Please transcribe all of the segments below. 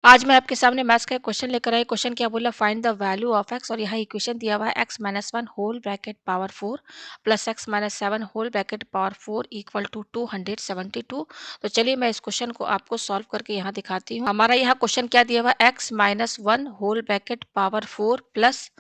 आज मैं आपके सामने मैथ्स का एक क्वेश्चन लेकर आई। क्वेश्चन क्या बोला, find the value of x, और यहाँ इक्वेशन दिया हुआ है x minus one whole bracket power 4 plus x minus seven whole bracket power 4 equal to 272। तो चलिए मैं इस क्वेश्चन को आपको सॉल्व करके यहाँ दिखाती हूँ। हमारा यहाँ क्वेश्चन क्या दिया हुआ है, x minus one whole bracket power 4 plus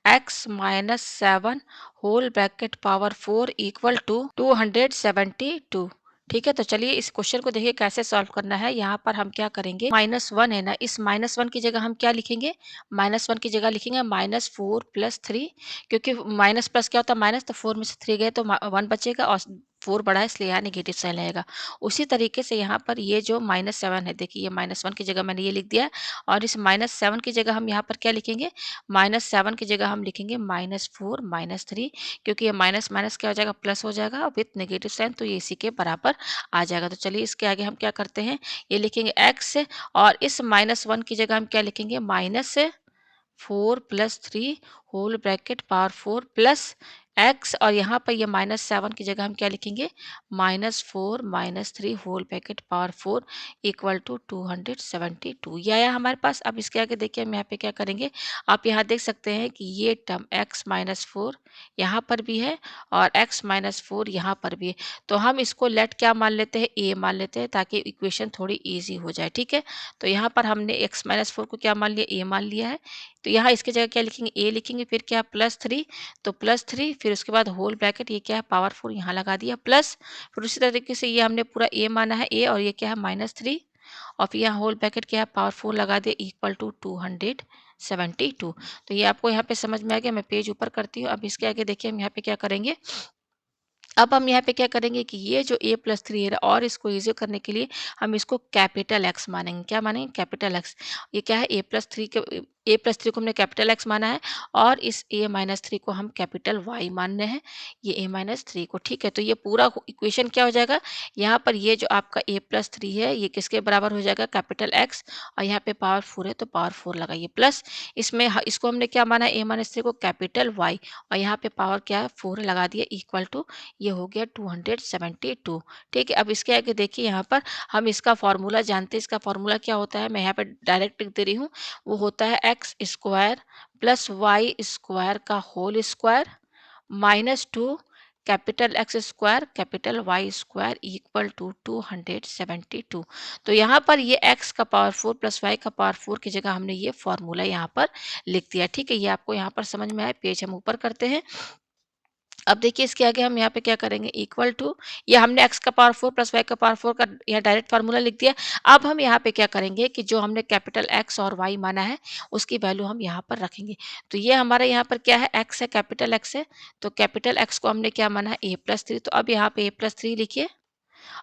x minus seven whole bracket power 4 equal to 272। ठीक है, तो चलिए इस क्वेश्चन को देखिए कैसे सॉल्व करना है। यहाँ पर हम क्या करेंगे, माइनस वन है ना, इस माइनस वन की जगह हम क्या लिखेंगे, माइनस वन की जगह लिखेंगे माइनस फोर प्लस थ्री, क्योंकि माइनस प्लस क्या होता है माइनस, तो फोर में से थ्री गए तो वन बचेगा और फोर बड़ा है इसलिए यहाँ नेगेटिव साइन रहेगा। उसी तरीके से यहाँ पर ये जो माइनस सेवन है, देखिए ये माइनस वन की जगह मैंने ये लिख दिया है, और इस माइनस सेवन की जगह हम यहाँ पर क्या लिखेंगे, माइनस सेवन की जगह हम लिखेंगे माइनस फोर माइनस थ्री, क्योंकि ये माइनस माइनस क्या हो जाएगा, प्लस हो जाएगा विथ नेगेटिव साइन, तो ये इसी के बराबर आ जाएगा। तो चलिए इसके आगे हम क्या करते हैं, ये लिखेंगे एक्स, और इस माइनस वन की जगह हम क्या लिखेंगे, minus four plus three whole bracket power four plus x, और यहाँ पर ये माइनस सेवन की जगह हम क्या लिखेंगे, minus four minus three whole bracket power four equal to 272। ये आया हमारे पास। अब इसके आगे देखिए हम यहाँ पे क्या करेंगे, आप यहाँ देख सकते हैं कि ये टर्म एक्स माइनस फोर यहाँ पर भी है और एक्स माइनस फोर यहाँ पर भी है, तो हम इसको लेट क्या मान लेते हैं, ए मान लेते हैं, ताकि इक्वेशन थोड़ी ईजी हो जाए। ठीक है, तो यहाँ पर हमने एक्स माइनस फोर को क्या मान लिया, ए मान लिया है, तो यहाँ इसकी जगह क्या लिखेंगे, ए लिखेंगे, फिर क्या प्लस थ्री, तो प्लस थ्री, फिर उसके बाद होल ब्रैकेट, ये क्या है पावरफुल यहाँ लगा दिया प्लस, फिर उसी तरीके से ये हमने पूरा ए माना है ए, और ये क्या है माइनस थ्री, और फिर यहाँ होल ब्रैकेट क्या है पावरफुल लगा दिया इक्वल टू 272। तो ये आपको यहाँ पे समझ में आ गया। मैं पेज ऊपर करती हूँ। अब इसके आगे देखिए हम यहाँ पे क्या करेंगे, अब हम यहाँ पे क्या करेंगे कि ये जो a प्लस थ्री है, और इसको इजी करने के लिए हम इसको कैपिटल एक्स मानेंगे। क्या मानेंगे, कैपिटल एक्स। ये क्या है, a प्लस थ्री के, a प्लस थ्री को हमने कैपिटल एक्स माना है, और इस a माइनस थ्री को हम कैपिटल y मान रहे हैं, ये a माइनस थ्री को। ठीक है, तो ये पूरा इक्वेशन क्या हो जाएगा, यहाँ पर ये जो आपका a प्लस थ्री है ये किसके बराबर हो जाएगा, कैपिटल एक्स, और यहाँ पे पावर फोर है तो पावर फोर लगाइए प्लस, इसमें इसको हमने क्या माना, a माइनस थ्री को कैपिटल y, और यहाँ पे पावर क्या है फोर लगा दिया इक्वल टू, ये हो गया 272। ठीक है, अब इसके आगे देखिए यहाँ पर हम इसका फॉर्मूला जानते हैं। इसका फॉर्मूला क्या होता है, मैं यहाँ पे डायरेक्ट लिख दे रही हूँ, वो होता है X square plus Y square का whole square minus two capital X square capital Y square equal to 272। तो यहाँ पर ये एक्स का पावर फोर प्लस वाई का पावर फोर की जगह हमने ये फॉर्मूला यहाँ पर लिख दिया। ठीक है, ये आपको यहाँ पर समझ में आए। पेज हम ऊपर करते हैं। अब देखिए इसके आगे हम यहाँ पे क्या करेंगे, इक्वल टू, ये हमने x का पावर फोर प्लस वाई का पावर फोर का यहाँ डायरेक्ट फार्मूला लिख दिया। अब हम यहाँ पे क्या करेंगे कि जो हमने कैपिटल x और y माना है उसकी वैल्यू हम यहाँ पर रखेंगे। तो ये हमारा यहाँ पर क्या है, x है, कैपिटल x है, तो कैपिटल x को हमने क्या माना है, a प्लस थ्री, तो अब यहाँ पे a प्लस थ्री लिखिए,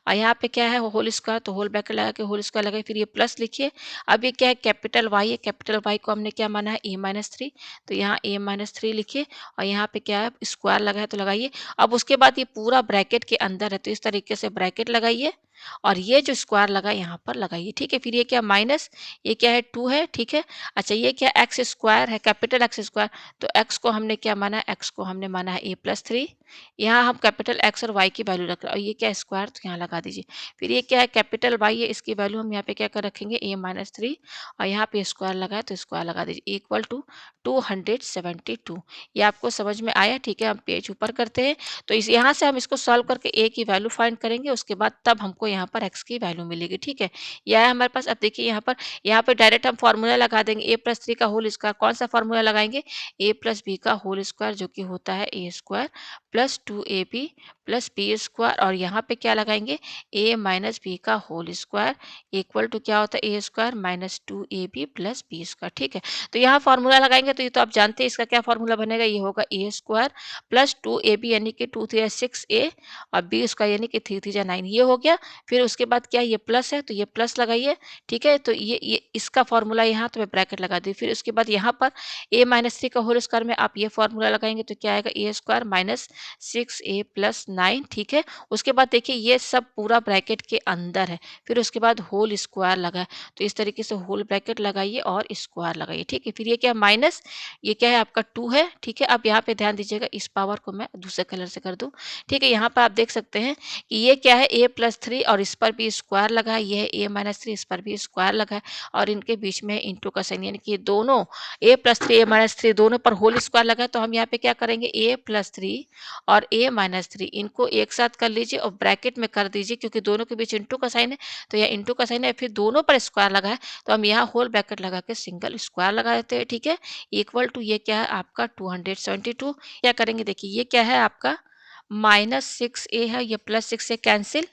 और यहाँ पे क्या है होल स्क्वायर, तो होल ब्रैकेट लगा के होल स्क्वायर लगाए, फिर ये प्लस लिखिए। अब ये क्या है, कैपिटल वाई है, कैपिटल वाई को हमने क्या माना है, ए माइनस थ्री, तो यहाँ ए माइनस थ्री लिखिए, और यहाँ पे क्या है स्क्वायर लगा है तो लगाइए। अब उसके बाद ये पूरा ब्रैकेट के अंदर है तो इस तरीके से ब्रैकेट लगाइए, और ये जो स्क्वायर लगा यहाँ पर लगाइए। ठीक है, फिर ये क्या माइनस, ये क्या है टू है। ठीक है, अच्छा ये क्या एक्स स्क्वायर है, कैपिटल एक्स स्क्वायर, तो एक्स को हमने क्या माना है, एक्स को हमने माना है ए प्लस थ्री, यहाँ हम कैपिटल एक्स और वाई की वैल्यू रख रहे हैं, और ये क्या स्क्वायर, तो यहाँ लगा दीजिए। फिर ये क्या है कैपिटल वाई है, इसकी वैल्यू हम यहाँ पे क्या कर रखेंगे, ए माइनस थ्री, और यहाँ पे स्क्वायर लगा है तो स्क्वायर लगा दीजिए इक्वल टू 272। ये आपको समझ में आया। ठीक है, हम पेज ऊपर करते हैं। तो इस यहाँ से हम इसको सॉल्व करके ए की वैल्यू फाइंड करेंगे, उसके बाद तब हमको यहाँ पर एक्स की वैल्यू मिलेगी। ठीक है, यह है हमारे पास। अब देखिए यहाँ पर डायरेक्ट हम फॉर्मूला लगा देंगे, ए प्लस थ्री का होल स्क्वायर। कौन सा फॉर्मूला लगाएंगे, ए प्लस बी का होल स्क्वायर, जो कि होता है A square plus two A B plus B square, और यहाँ पे क्या लगाएंगे, ए माइनस बी का होल स्क्वायर इक्वल टू क्या होता है, A square minus two A B plus B square. ठीक है, तो यहाँ फॉर्मूला लगाएंगे तो ये तो आप जानते हैं इसका क्या फॉर्मूला बनेगा, ये होगा A square plus two A B यानी कि टू थ्री सिक्स ए, और बी स्क्वायर यानी कि थ्री थ्री जा नाइन, ये हो गया। फिर उसके बाद क्या, ये प्लस है तो ये प्लस लगाइए। ठीक है, तो ये इसका फॉर्मूला यहाँ तो मैं ब्रैकेट लगा दी। फिर उसके बाद यहाँ पर ए माइनस थ्री का होल स्क्वायर में आप ये फॉर्मूला लगाएंगे तो क्या आएगा, ए स्क्वायर माइनस सिक्स ए प्लस 9, ठीक है। उसके बाद देखिए ये सब पूरा ब्रैकेट के अंदर है, फिर उसके बाद होल स्क्वायर लगा है, तो इस तरीके से होल ब्रैकेट लगाइए और स्क्वायर लगाइए, ठीक है। फिर ये क्या है माइनस, ये क्या है आपका 2 है, ठीक है। अब यहाँ पे ध्यान दीजिएगा, इस पावर को मैं दूसरे कलर से कर दूं, ठीक है। यहाँ पर आप देख सकते हैं कि ये क्या है a+3 और इस पर भी स्क्वायर लगा है, ये है a-3, इस पर भी स्क्वायर लगा है और इनके बीच में इंटू का साइन, यानी कि दोनों a+3 a-3 दोनों पर होल स्क्वायर लगा है। तो हम यहाँ पे क्या करेंगे, a+3 और a-3 इनको एक साथ कर लीजिए और ब्रैकेट में कर दीजिए, क्योंकि दोनों के बीच इंटू का साइन है, तो यह इंटू का साइन है, फिर दोनों पर स्क्वायर लगा है, तो हम यहाँ होल ब्रैकेट लगा के सिंगल स्क्वायर लगा देते हैं, ठीक है। इक्वल टू ये क्या है आपका 272। क्या करेंगे, देखिए ये क्या है आपका -6a है, ये +6 से कैंसिल,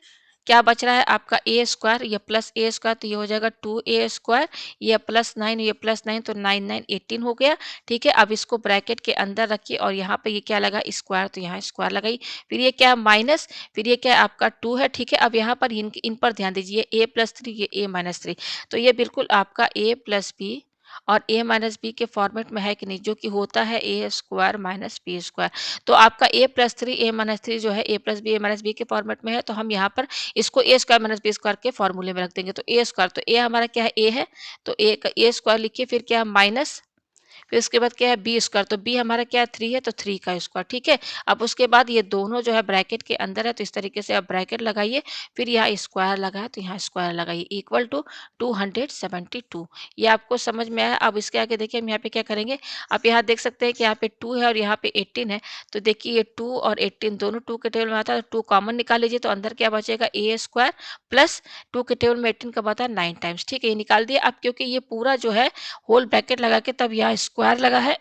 क्या बच रहा है आपका ए स्क्वायर, ये प्लस ए स्क्वायर, तो ये हो जाएगा 2a², ये +9, ये +9, तो 9 9 18 हो गया, ठीक है। अब इसको ब्रैकेट के अंदर रखिए और यहाँ पे ये क्या लगा स्क्वायर, तो यहाँ स्क्वायर लगाई, फिर ये क्या है माइनस, फिर ये क्या है आपका 2 है, ठीक है। अब यहाँ पर इन पर ध्यान दीजिए, a+3 ये a-3, तो ये बिल्कुल आपका a+b और a-b के फॉर्मेट में है कि नहीं, जो कि होता है a² - b²। तो आपका a+3 a-3 जो है a+b a-b के फॉर्मेट में है, तो हम यहाँ पर इसको a² - b² के फॉर्मूले में रख देंगे। तो a स्क्वायर, तो a हमारा क्या है, a है, तो a का a² लिखिए, फिर क्या है माइनस, फिर उसके बाद क्या है बी स्क्वायर, तो बी हमारा क्या है 3 है, तो 3 का स्क्वायर, ठीक है। अब उसके बाद ये दोनों जो है ब्रैकेट के अंदर है, तो इस तरीके से आप ब्रैकेट लगाइए, फिर यहाँ स्क्वायर लगाए, तो यहाँ स्क्वायर लगाइए, इक्वल टू 272। ये आपको समझ में आया। अब इसके आगे देखिए हम यहाँ पे क्या करेंगे, आप यहाँ देख सकते हैं कि यहाँ पे 2 है और यहाँ पे 18 है, तो देखिए ये 2 और 18 दोनों 2 के टेबल में आता है, तो 2 कॉमन निकाल लीजिए, तो अंदर क्या बचेगा a² प्लस 2 के टेबल में 18 का आता है 9 टाइम्स, ठीक है। ये निकाल दिया। अब क्योंकि ये पूरा जो है होल ब्रैकेट लगा के तब यहाँ स्क्वायर लगा है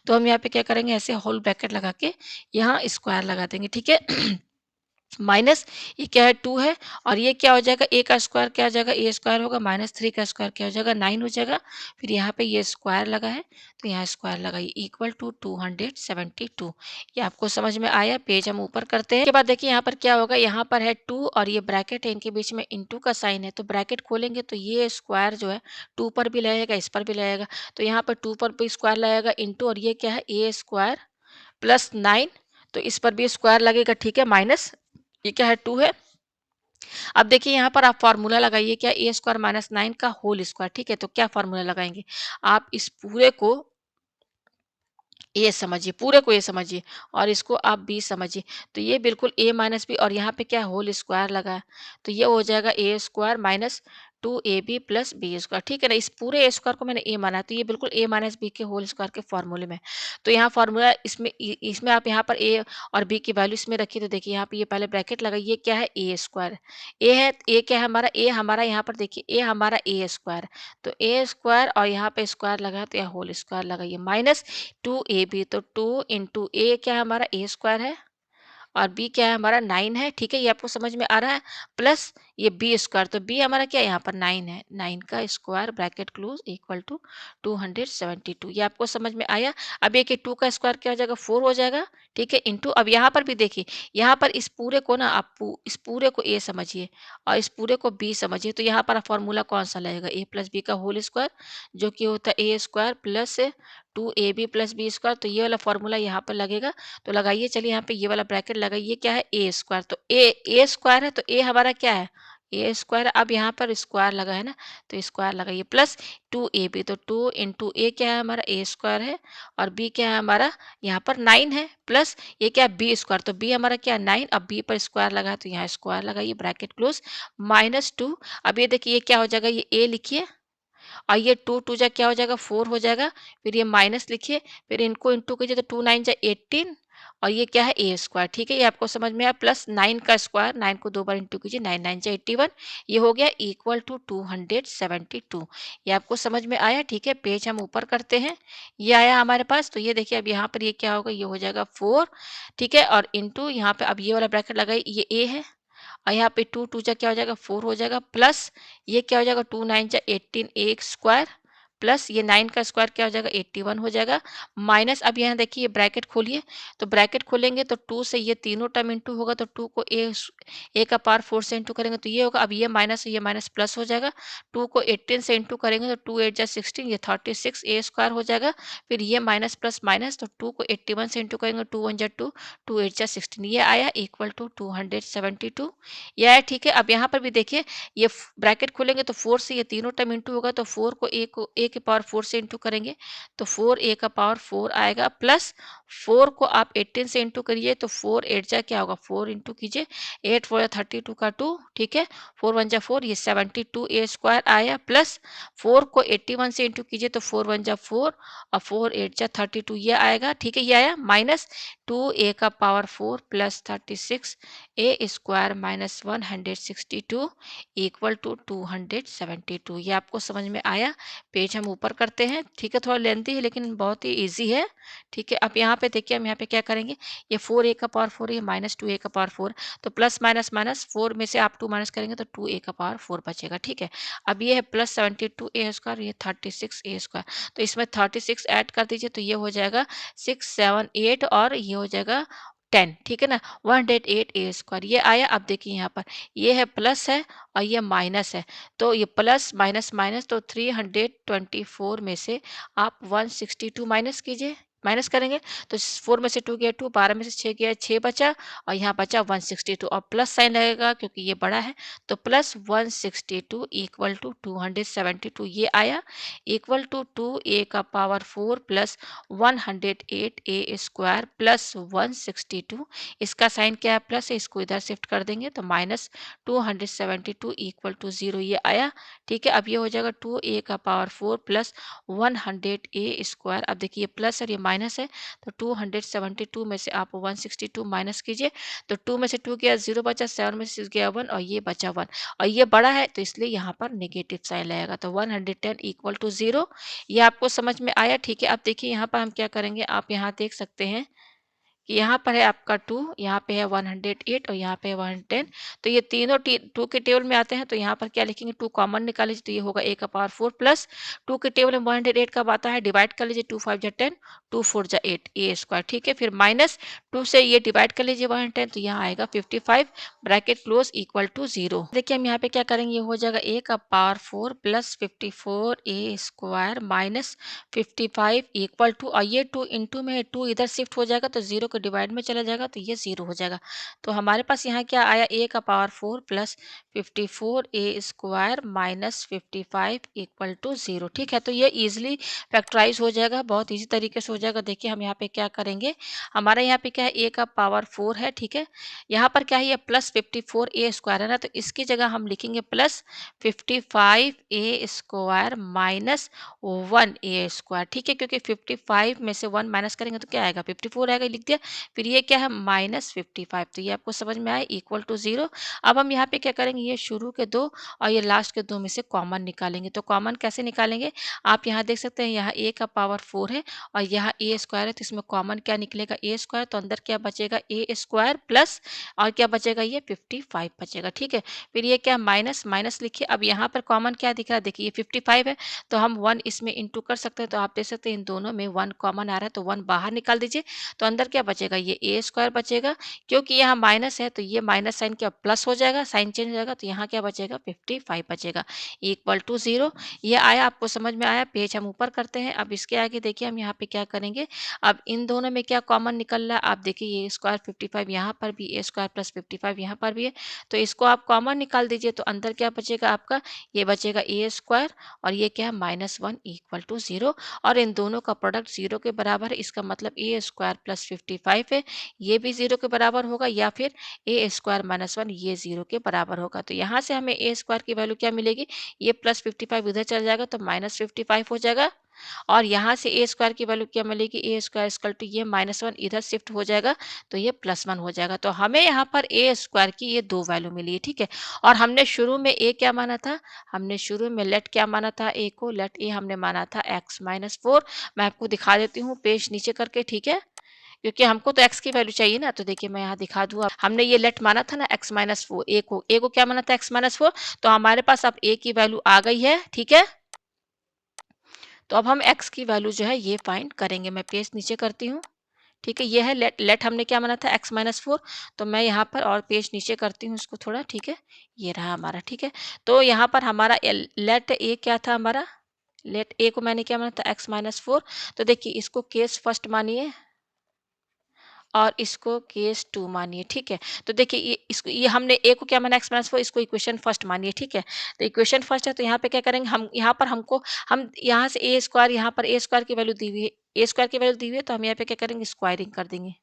तो हम यहाँ पे क्या करेंगे, ऐसे होल ब्रैकेट लगा के यहाँ स्क्वायर लगा देंगे, ठीक है। माइनस, ये क्या है 2 है और ये क्या हो जाएगा, ए का स्क्वायर क्या हो जाएगा, ए स्क्वायर होगा, -3 का स्क्वायर क्या हो जाएगा 9 हो जाएगा, फिर यहाँ पे ये स्क्वायर लगा है, तो यहाँ स्क्वायर लगाइए, इक्वल टू 272। ये आपको समझ में आया। पेज हम ऊपर करते हैं। उसके बाद देखिए यहाँ पर क्या होगा, यहाँ पर है 2 और ये ब्रैकेट है, इनके बीच में इंटू का साइन है, तो ब्रैकेट खोलेंगे तो ये स्क्वायर जो है 2 पर भी लगेगा, इस पर भी लगेगा, तो यहाँ पर 2 पर भी स्क्वायर लगेगा इंटू, और ये क्या है a² प्लस 9, तो इस पर भी स्क्वायर लगेगा, ठीक है, माइनस, ये क्या है 2 है। अब देखिए यहाँ पर आप फॉर्मूला लगाइए, क्या a² - 9 का होल स्क्वायर, ठीक है। तो क्या फॉर्मूला लगाएंगे, आप इस पूरे को ए समझिए, पूरे को ए समझिए और इसको आप बी समझिए, तो ये बिल्कुल a-b और यहाँ पे क्या होल स्क्वायर लगा है, तो ये हो जाएगा a² minus 2ab plus B square, ठीक है ना। इस पूरे ए स्क्वायर को मैंने ए माना, तो ये बिल्कुल a-b के होल स्क्वायर के फॉर्मूले में। तो यहाँ फॉर्मूला इसमें आप यहाँ पर ए और बी की वैल्यू इसमें रखिए, तो देखिए यहाँ पे ये पहले ब्रैकेट लगाइए, ये क्या है a², ए है, ए क्या है हमारा, ए हमारा यहाँ पर देखिए ए हमारा a², तो a² और यहाँ पे स्क्वायर लगा, तो यहाँ होल स्क्वायर लगाइए, माइनस 2ab, तो 2 इंटू ए क्या है हमारा a² है और b क्या है हमारा 9 है, ठीक है। ये आपको समझ में आ रहा है, प्लस ये b², तो b हमारा क्या है यहाँ पर 9 है, 9 का square bracket close equal to 272। ये आपको समझ में आया। अब ये कि 2 का स्क्वायर क्या हो जाएगा 4 हो जाएगा, ठीक है, इंटू, अब यहाँ पर भी देखिए, यहाँ पर इस पूरे को ना आप इस पूरे को a समझिए और इस पूरे को b समझिए, तो यहाँ पर फॉर्मूला कौन सा लगेगा, a प्लस बी का होल स्क्वायर, जो कि होता है a² plus 2ab plus b², तो ये वाला फॉर्मूला यहाँ पर लगेगा, तो लगाइए। चलिए यहाँ पे ये वाला ब्रैकेट लगाइए, क्या है a², तो ए स्क्वायर है, तो a हमारा क्या है a², अब यहाँ पर स्क्वायर लगा है ना, तो स्क्वायर लगाइए, प्लस 2ab, तो 2 इंटू ए क्या है हमारा a² है और b क्या है हमारा यहाँ पर 9 है, प्लस ये क्या है b², तो b हमारा क्या है 9, अब b पर स्क्वायर लगा है, तो यहाँ स्क्वायर लगाइए, ब्रैकेट क्लोज, -2। अब ये देखिए ये क्या हो जाएगा, ये a लिखिए और ये 2 2 जा क्या हो जाएगा 4 हो जाएगा, फिर ये माइनस लिखिए, फिर इनको इंटू कीजिए, तो 2 9 जा 18 और ये क्या है a², ठीक है। ये आपको समझ में आया, प्लस 9 का स्क्वायर, 9 को 2 बार इंटू कीजिए, 9 9 जा 81, ये हो गया इक्वल टू 272। ये आपको समझ में आया, ठीक है। पेज हम ऊपर करते हैं, ये आया हमारे पास, तो ये देखिए अब यहाँ पर ये क्या होगा, ये हो जाएगा 4, ठीक है, और इंटू यहाँ पे अब ये वाला ब्रैकेट लगाइए, ये a है और यहाँ पे 2 2 जा क्या हो जाएगा 4 हो जाएगा, प्लस ये क्या हो जाएगा 2 9 जा 18 एक स्क्वायर प्लस ये 9 का स्क्वायर क्या हो जाएगा 81 हो जाएगा, माइनस अब यहाँ देखिए ये ब्रैकेट खोलिए, तो ब्रैकेट खोलेंगे तो 2 से ये तीनों टर्म इंटू होगा, तो 2 को ए का पावर 4 से इंटू करेंगे तो ये होगा, अब ये माइनस प्लस हो जाएगा, 2 को 18 से इंटू करेंगे तो 2 8 जा 16, ये 36 ए स्क्वायर हो जाएगा, फिर ये माइनस प्लस माइनस, तो 2 को 81 से इंटू करेंगे 2 1 जा 2, 2 8 जा 16, ये आया इक्वल टू 272, ये आया। ठीक है, अब यहाँ पर भी देखिए ये ब्रैकेट खोलेंगे तो 4 से ये तीनों टर्म इंटू होगा, तो 4 को ए के पावर 4 से इंटू करेंगे तो 4 ए का पावर 4 आएगा, प्लस 4 को आप 18 से इंटू करिए तो 4 8 जा क्या होगा 4 इंटू कीजिए, 8 4 जा 32 का 2, ठीक है, 4 1 जा 4, ये 72 ए स्क्वायर आया, प्लस 4 को 81 से इंटू कीजिए तो 4 1 जा 4 और 4 8 जा 32, ये आएगा। ठीक है, ये आया, माइनस 2 ए का power 4 plus 36 a square minus 162 equal to 272, ये आपको समझ में आया। पेज हम ऊपर करते हैं, ठीक है, थोड़ा लेंथी है लेकिन बहुत ही ईजी है। ठीक है, अब यहाँ पे देखिए हम यहाँ पे क्या करेंगे, ये 4 ए का पावर 4 है, माइनस 2 ए का पावर 4, तो प्लस माइनस माइनस 4 में से आप 2 माइनस करेंगे तो 2 ए का पावर 4 बचेगा। ठीक है, अब ये है प्लस 72 ए स्क्वायर, ये 36 ए स्क्वायर, तो इसमें 36 ऐड कर दीजिए तो ये हो जाएगा 678 और ये हो जाएगा 10, ठीक है ना, 108 ए स्क्वायर, ये आया। अब देखिए यहाँ पर ये है प्लस है और ये माइनस है, तो ये प्लस माइनस माइनस, तो 324 में से आप 162 माइनस कीजिए, माइनस करेंगे तो 4 में से 2 गया 2, 12 में से 6 गया 6 बचा, और यहाँ बचा 162 और प्लस साइन लगेगा क्योंकि ये बड़ा है, तो प्लस 162 इक्वल टू 272, ये आया, इक्वल टू 2 ए का पावर 4 प्लस 108 ए स्क्वायर प्लस 162, इसका साइन क्या है प्लस है, इसको इधर शिफ्ट कर देंगे तो माइनस 272 इक्वल टू 0, ये आया। ठीक है, अब ये हो जाएगा 2 ए का पावर 4 प्लस 100 ए स्क्वायर, अब देखिए प्लस और ये माइनस है, तो 272 में से आप 162 माइनस कीजिए, तो 2 में से 2 गया 0 बचा, 7 में से गया 1 और ये बचा 1, और ये बड़ा है तो इसलिए यहाँ पर नेगेटिव साइन लगेगा, तो 110 इक्वल टू 0, ये आपको समझ में आया। ठीक है, अब देखिए यहाँ पर हम क्या करेंगे, आप यहाँ देख सकते हैं कि यहाँ पर है आपका 2, यहाँ पे है 108 और यहाँ पे है 110, तो ये तीनों 2 के टेबल में आते हैं, तो यहाँ पर क्या लिखेंगे 2 कॉमन निकाल लीजिए तो ये होगा ए का पावर 4 प्लस 2 के टेबल में 108 कब आता है, डिवाइड कर लीजिए, 2 5 जा 10, 2 4 जा 8 ए स्क्वायर। ठीक है, फिर माइनस 2 से ये डिवाइड कर लीजिए 110, तो यहाँ आएगा 55 ब्रैकेट क्लोज इक्वल टू 0। देखिए हम यहाँ पे क्या करेंगे, ये हो जाएगा ए का power 4 plus 54 a square minus 55 equal to, और ये 2 इंटू में 2 इधर शिफ्ट हो जाएगा तो 0 को डिवाइड में चला जाएगा तो ये 0 हो जाएगा, तो हमारे पास यहाँ क्या आया, ए का power 4 plus 54 a square minus 55 equal to 0। ठीक है, तो ये इजीली फैक्टराइज हो जाएगा, बहुत इजी तरीके से हो जाएगा। देखिए हम यहाँ पे क्या करेंगे, हमारा यहाँ पे क्या है, ए का पावर 4 है, ठीक है, यहाँ पर क्या है, ये प्लस 54 ए स्क्वायर है ना, तो इसकी जगह हम लिखेंगे प्लस 55 ए स्क्वायर माइनस 1 ए स्क्वायर। ठीक है, क्योंकि 55 में से 1 माइनस करेंगे तो क्या आएगा 54 आएगा, लिख दिया, फिर ये क्या है माइनस 55, तो ये आपको समझ में आया इक्वल टू 0। अब हम यहाँ पे क्या करेंगे, ये शुरू के 2 और ये लास्ट के 2 में से कॉमन निकालेंगे, तो कॉमन कैसे निकालेंगे, आप यहाँ देख सकते हैं, यहाँ ए का पावर 4 है और यहाँ ए स्क्वायर है, तो इसमें कॉमन क्या निकलेगा ए स्क्वायर, तो अंदर क्या बचेगा ए स्क्वायर प्लस और क्या बचेगा ये 55 बचेगा। ठीक है, फिर ये क्या माइनस माइनस लिखिए, अब यहाँ पर कॉमन क्या दिख रहा है, देखिए ये 55 है तो हम 1 इसमें इंटू कर सकते हैं, तो आप देख सकते हैं इन दोनों में 1 कॉमन आ रहा है, तो 1 बाहर निकाल दीजिए, तो अंदर क्या बचेगा ये ए स्क्वायर बचेगा, क्योंकि यहाँ माइनस है तो ये माइनस साइन क्या प्लस हो जाएगा, साइन चेंज हो जाएगा, तो यहाँ क्या बचेगा 55 बचेगा इक्वल टू 0। ये आया, आपको समझ में आया। पेज हम ऊपर करते हैं, अब इसके आगे देखिए हम यहाँ पे क्या करेंगे, अब इन दोनों में क्या कॉमन निकल रहा है, आप देखिए ये स्क्वायर 55 यहाँ पर भी, ए स्क्वायर प्लस 55 यहाँ पर भी है, तो इसको आप कॉमन निकाल दीजिए, तो अंदर क्या बचेगा आपका, ये बचेगा ए स्क्वायर और ये क्या है -1 इक्वल टू 0, और इन दोनों का प्रोडक्ट 0 के बराबर है, इसका मतलब ए स्क्वायर प्लस 55 है, ये भी 0 के बराबर होगा, या फिर ए स्क्वायर -1 ये 0 के बराबर होगा। तो यहाँ से हमें ए स्क्वायर की वैल्यू क्या मिलेगी, ये प्लस 55 इधर चल जाएगा तो -55 हो जाएगा, और यहाँ से ए स्क्वायर की वैल्यू क्या मिलेगी, ए स्क्वायर इक्वल टू ये -1 इधर शिफ्ट हो जाएगा तो ये +1 हो जाएगा। तो हमें यहाँ पर ए स्क्वायर की ये 2 वैल्यू मिली है, ठीक है, और हमने शुरू में ए क्या माना था, हमने शुरू में लेट क्या माना था, ए को, लेट ए हमने माना था x-4। मैं आपको दिखा देती हूँ पेज नीचे करके, ठीक है, क्योंकि हमको तो x की वैल्यू चाहिए ना, तो देखिए मैं यहाँ दिखा दूँ, हमने ये लेट माना था ना x-4, ए को क्या माना था x-4, तो हमारे पास अब ए की वैल्यू आ गई है, ठीक है। तो अब हम x की वैल्यू जो है ये फाइंड करेंगे। मैं पेज नीचे करती हूँ, ठीक है। ये है लेट हमने क्या माना था, x माइनस 4। तो मैं यहाँ पर और पेज नीचे करती हूँ इसको थोड़ा, ठीक है। ये रहा हमारा, ठीक है। तो यहाँ पर हमारा लेट ए क्या था हमारा, लेट ए को मैंने क्या माना था, x माइनस 4। तो देखिए इसको केस फर्स्ट मानिए और इसको केस 2 मानिए, ठीक है। तो देखिए ये हमने ए को क्या माना, x माइनस 4, इसको इक्वेशन फर्स्ट मानिए, ठीक है। तो इक्वेशन फर्स्ट है, तो यहाँ पे क्या करेंगे हम, यहाँ पर हमको हम यहाँ से ए स्क्वायर, यहाँ पर ए स्क्वायर की वैल्यू दी हुई है, ए स्क्वायर की वैल्यू दी हुई है, तो हम यहाँ पे क्या करेंगे, स्क्वायरिंग कर देंगे,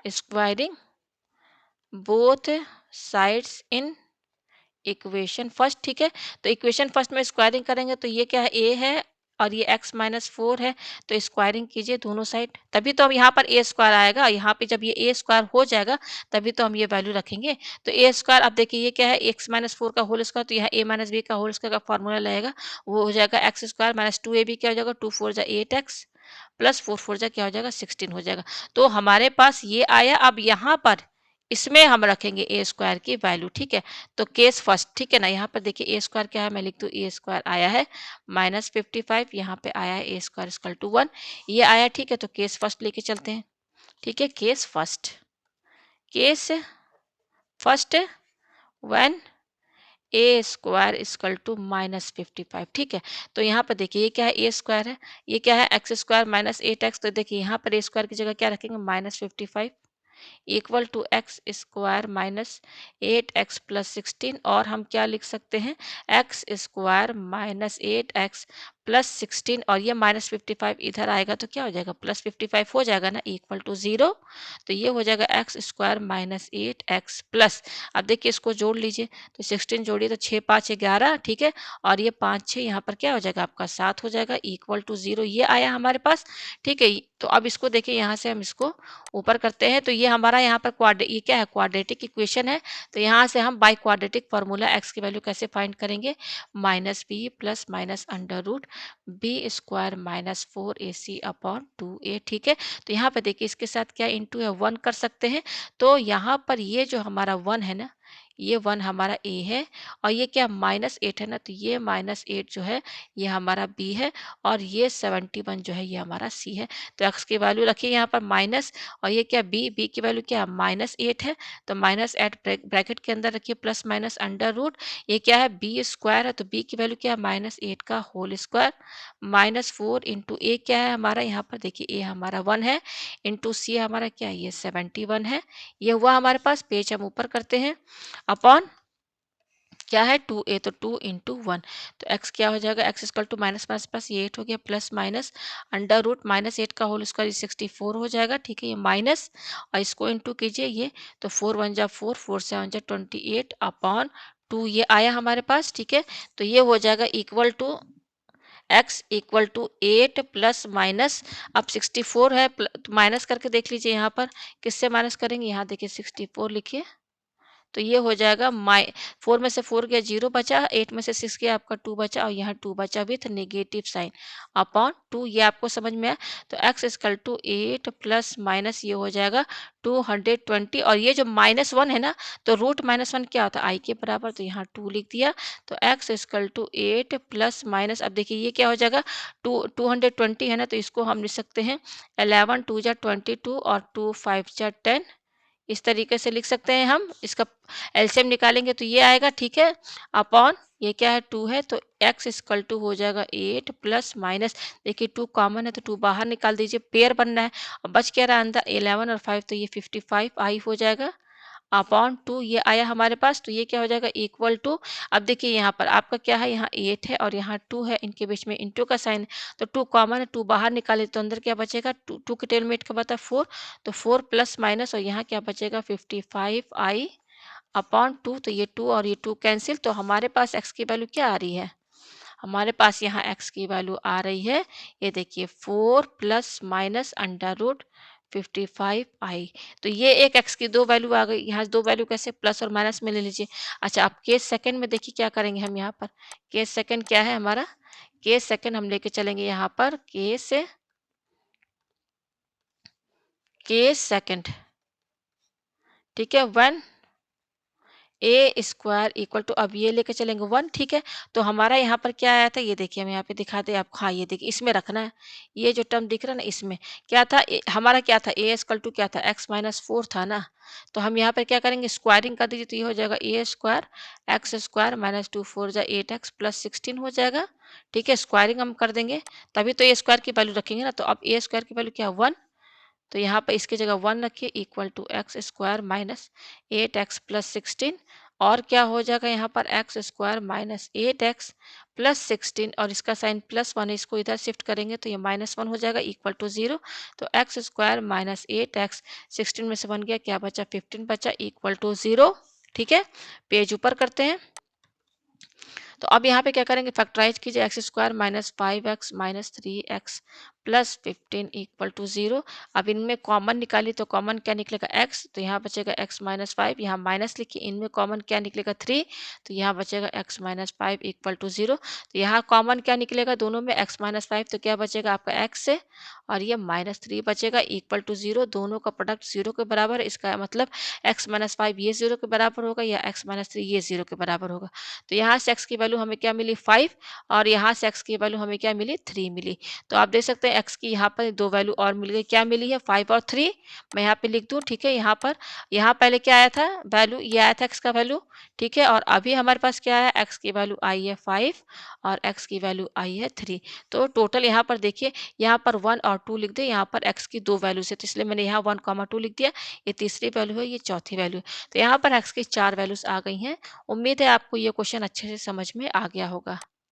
squaring both sides in equation first, ठीक है। तो इक्वेशन फर्स्ट में स्क्वायरिंग करेंगे तो ये क्या है, ए है और ये x माइनस 4 है। तो स्क्वायरिंग कीजिए दोनों साइड, तभी तो हम यहाँ पर ए स्क्वायर आएगा। यहाँ पे जब ये ए स्क्वायर हो जाएगा तभी तो हम ये वैल्यू रखेंगे। तो ए स्क्वायर, अब देखिए ये क्या है, x माइनस 4 का होल स्क्वायर, तो यहाँ a माइनस बी का होल स्क्वायर का फॉर्मूला लगेगा, वो हो जाएगा एक्स स्क्वायर माइनस 2ab क्या हो जाएगा, 2 4 जा 8x प्लस 4 4 जा क्या हो जाएगा, 16 हो जाएगा। तो हमारे पास ये आया। अब यहाँ पर इसमें हम रखेंगे ए स्क्वायर की वैल्यू, ठीक है। तो केस फर्स्ट, ठीक है ना। यहाँ पर देखिए ए स्क्वायर क्या है, मैं लिख दूँ, ए स्क्वायर आया है -55, यहाँ पे आया है ए स्क्वायर इक्वल टू 1, ये आया, ठीक है। तो केस फर्स्ट लेके चलते हैं, ठीक है। Case first, case first when a square equal to -55, ठीक है। तो यहाँ पर देखिए ये क्या है, ए स्क्वायर है, ये क्या है, एक्स स्क्वायर माइनस 8x। तो देखिए यहाँ पर ए स्क्वायर की जगह क्या रखेंगे, -55 equal to x square minus 8x plus 16, और हम क्या लिख सकते हैं, x square minus 8x plus 16, और ये -55 इधर आएगा तो क्या हो जाएगा, +55 हो जाएगा ना, इक्वल टू 0। तो ये हो जाएगा x square minus 8x plus, अब देखिए इसको जोड़ लीजिए, तो 16 जोड़िए तो 6 5 11, ठीक है। और ये 5 6 यहाँ पर क्या हो जाएगा आपका 7 हो जाएगा, इक्वल टू 0, ये आया हमारे पास, ठीक है। तो अब इसको देखिए यहाँ से हम इसको ऊपर करते हैं, तो ये हमारा यहाँ पर ये क्या है, क्वाड्रेटिक इक्वेशन है। तो यहाँ से हम बाय क्वाड्रेटिक फार्मूला एक्स की वैल्यू कैसे फाइंड करेंगे, -b plus minus under root b square minus 4ac upon 2a, ठीक है। तो यहाँ पे देखिए इसके साथ क्या इंटू है, 1 कर सकते हैं। तो यहाँ पर ये जो हमारा 1 है ना, ये 1 हमारा a है, और ये क्या -8 है ना, तो ये -8 जो है ये हमारा b है, और ये 71 जो है ये हमारा c है। तो x की वैल्यू रखिए यहाँ पर माइनस, और ये क्या b की वैल्यू क्या है, -8 है। तो -8 ब्रैकेट के अंदर रखिए प्लस माइनस अंडर रूट, ये क्या है, b स्क्वायर है, तो b की वैल्यू क्या है, -8 का होल स्क्वायर -4 इंटू a क्या है हमारा, यहाँ पर देखिए a हमारा 1 है, इंटू c हमारा क्या है, ये 71 है। ये हुआ हमारे पास, पेज हम ऊपर करते हैं, अपॉन क्या है 2a, तो 2 इंटू 1। तो x क्या हो जाएगा, x equal to minus minus plus, ये 8 हो गया, प्लस माइनस अंडर रूट -8 का होल स्क्वायर 64 हो जाएगा, ठीक है। ये माइनस और इसको इंटू कीजिए, ये तो 4 1 जा 4 4 7 जा 28 अपॉन 2, ये आया हमारे पास, ठीक है। तो ये हो जाएगा equal to x equal to 8 plus minus, अब 64 है, तो माइनस करके देख लीजिए यहाँ पर किससे माइनस करेंगे, यहाँ देखिए 64 लिखिए, तो ये हो जाएगा 4 में से 4 गया 0 बचा, 8 में से 6 गया आपका 2 बचा, और यहाँ 2 बचा विथ नेगेटिव साइन अपॉन 2, ये आपको समझ में आया। तो x equal to 8 plus minus ये हो जाएगा 220, और ये जो -1 है ना, तो रूट -1 क्या होता है, i के बराबर, तो यहाँ 2 लिख दिया। तो x equal to 8 plus minus, अब देखिए ये क्या हो जाएगा, 220 है ना, तो इसको हम लिख सकते हैं 11 2 जा 22 और 2 5 जा 10, इस तरीके से लिख सकते हैं हम। इसका एलसीएम निकालेंगे तो ये आएगा, ठीक है। अपॉन ये क्या है, 2 है, तो x इक्वल टू हो जाएगा 8 प्लस माइनस, देखिए 2 कॉमन है तो 2 बाहर निकाल दीजिए, पेयर बनना है, और बच क्या रहा अंदर 11 और 5, तो ये 55 आई हो जाएगा, अपॉन 2 ये आया हमारे पास। तो ये क्या हो जाएगा, इक्वल टू, अब देखिए यहाँ पर आपका क्या है, यहाँ 8 है और यहाँ 2 है, इनके बीच में इंटू का साइन है, तो 2 कॉमन है, 2 बाहर निकाले तो अंदर क्या बचेगा, 2 के टेलमेट का बता 4, तो 4 प्लस माइनस, और यहाँ क्या बचेगा 55i अपॉन 2, तो ये 2 और ये 2 कैंसिल, तो हमारे पास x की वैल्यू क्या आ रही है, हमारे पास यहाँ x की वैल्यू आ रही है, ये देखिए 4 plus minus under root 55i। तो ये एक x की दो वैल्यू आ गई, यहाँ दो वैल्यू कैसे, प्लस और माइनस में ले लीजिए। अच्छा, अब केस सेकंड में देखिए क्या करेंगे हम, यहाँ पर केस सेकंड क्या है हमारा, केस सेकंड हम लेके चलेंगे यहाँ पर, केस सेकंड, ठीक है। When a square equal to, अब ये लेके चलेंगे 1, ठीक है। तो हमारा यहाँ पर क्या आया था, ये देखिए हम यहाँ पे दिखा दें आपको, हाँ ये देखिए इसमें रखना है, ये जो टर्म दिख रहा है ना इसमें क्या था, हमारा क्या था, ए इक्वल टू क्या था, x-4 था ना। तो हम यहाँ पर क्या करेंगे, स्क्वायरिंग कर दीजिए, तो ये हो जाएगा ए स्क्वायर एक्स स्क्वायर माइनस 2 4 जा 8x प्लस 16 हो जाएगा, ठीक है। स्क्वायरिंग हम कर देंगे तभी तो ए स्क्वायर की वैल्यू रखेंगे ना। तो अब ए स्क्वायर की वैल्यू क्या है, 1। तो यहाँ पर इसकी जगह 1 रखिए, equal to x square minus 8x plus 16, और क्या हो जाएगा यहाँ पर, x square minus 8x plus 16, और इसका साइन +1 है, इसको इधर शिफ्ट करेंगे तो ये -1 हो जाएगा, इक्वल टू 0। तो एक्स स्क्वायर माइनस 8x, 16 में से 1 गया, क्या बचा, 15 बचा, इक्वल टू 0, ठीक है। पेज ऊपर करते हैं। तो अब यहाँ पे क्या करेंगे, फैक्टराइज कीजिए, x square minus 5x minus 3x plus 15 equal to 0। अब इनमें कॉमन निकालिए तो कॉमन क्या निकलेगा, x, तो यहाँ बचेगा x माइनस 5, यहाँ माइनस लिखिए, इनमें कॉमन क्या निकलेगा 3, तो यहाँ बचेगा x माइनस 5 इक्वल टू 0। तो यहाँ कॉमन क्या निकलेगा दोनों में, x माइनस 5, तो क्या बचेगा आपका x से, और ये -3 बचेगा, इक्वल टू 0। दोनों का प्रोडक्ट 0 के बराबर है, इसका मतलब x माइनस 5 ये 0 के बराबर होगा, या x माइनस 3 ये 0 के बराबर होगा। तो यहाँ से x की वैल्यू हमें क्या मिली, 5, और यहाँ से x की वैल्यू हमें क्या मिली, 3 मिली। तो आप देख सकते हैं x की यहाँ पर 2 वैल्यू और मिल गई, क्या मिली है, 5 और 3। मैं यहाँ पे लिख दूँ, ठीक है। यहाँ पर, यहाँ पहले क्या आया था वैल्यू, ये आया था x का वैल्यू, ठीक है। और अभी हमारे पास क्या है, x की वैल्यू आई है 5 और x की वैल्यू आई है 3। तो टोटल यहाँ पर देखिए, यहाँ पर 1 और 2 लिख दे, यहाँ पर x की 2 वैल्यूज है, तो इसलिए मैंने यहाँ 1, 2 लिख दिया। ये तीसरी वैल्यू है, ये चौथी वैल्यू है। तो यहाँ पर x की 4 वैल्यूज आ गई हैं। उम्मीद है आपको ये क्वेश्चन अच्छे से समझ में आ गया होगा।